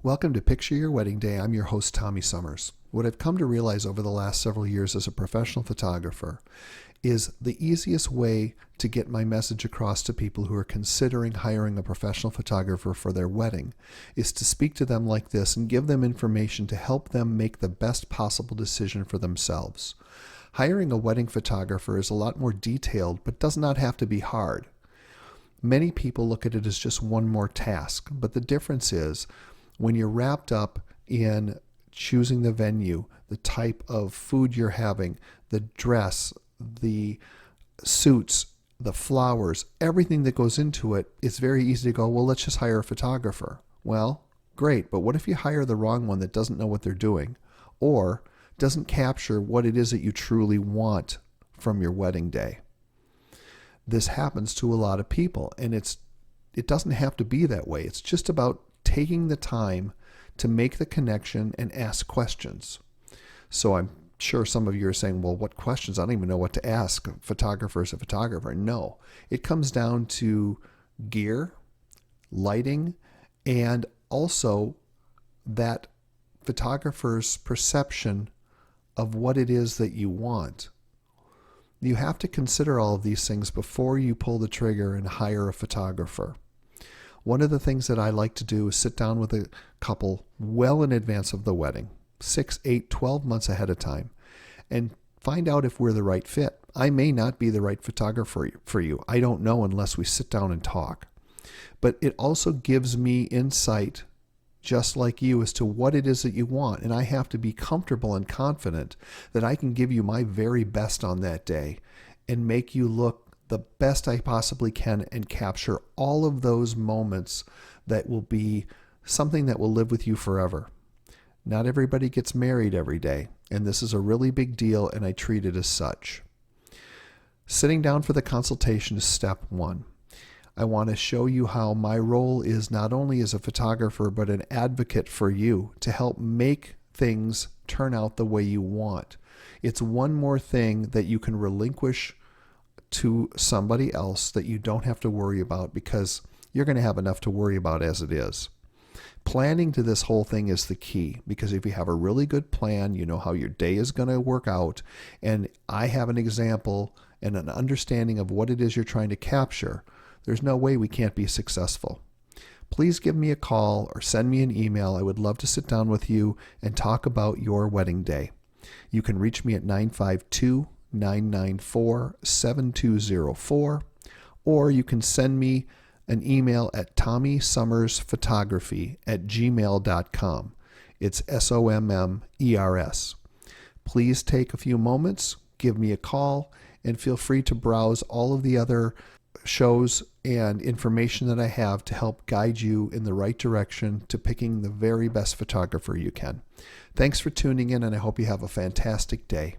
Welcome to Picture Your Wedding Day. I'm your host, Tommy Sommers. What I've come to realize over the last several years as a professional photographer is the easiest way to get my message across to people who are considering hiring a professional photographer for their wedding is to speak to them like this and give them information to help them make the best possible decision for themselves. Hiring a wedding photographer is a lot more detailed, but does not have to be hard. Many people look at it as just one more task, but the difference is when you're wrapped up in choosing the venue, the type of food you're having, the dress, the suits, the flowers, everything that goes into it, it's very easy to go, well, let's just hire a photographer. Well, great, but what if you hire the wrong one that doesn't know what they're doing or doesn't capture what it is that you truly want from your wedding day? This happens to a lot of people, and it doesn't have to be that way. It's just about taking the time to make the connection and ask questions. So I'm sure some of you are saying, well, what questions? I don't even know what to ask. A photographer is a photographer. No, it comes down to gear, lighting, and also that photographer's perception of what it is that you want. You have to consider all of these things before you pull the trigger and hire a photographer. One of the things that I like to do is sit down with a couple well in advance of the wedding, 6, 8, 12 months ahead of time, and find out if we're the right fit. I may not be the right photographer for you. I don't know unless we sit down and talk. But it also gives me insight, just like you, as to what it is that you want. And I have to be comfortable and confident that I can give you my very best on that day and make you look the best I possibly can and capture all of those moments that will be something that will live with you forever. Not everybody gets married every day, and this is a really big deal, and I treat it as such. Sitting down for the consultation is step one. I want to show you how my role is not only as a photographer, but an advocate for you to help make things turn out the way you want. It's one more thing that you can relinquish to somebody else that you don't have to worry about because you're going to have enough to worry about as it is. Planning to this whole thing is the key, because if you have a really good plan, you know how your day is going to work out, and I have an example and an understanding of what it is you're trying to capture, there's no way we can't be successful. Please give me a call or send me an email. I would love to sit down with you and talk about your wedding day. You can reach me at 952-994-7204, or you can send me an email at tommysommersphotography@gmail.com. It's SOMMERS. Please take a few moments, give me a call, and feel free to browse all of the other shows and information that I have to help guide you in the right direction to picking the very best photographer you can. Thanks for tuning in, and I hope you have a fantastic day.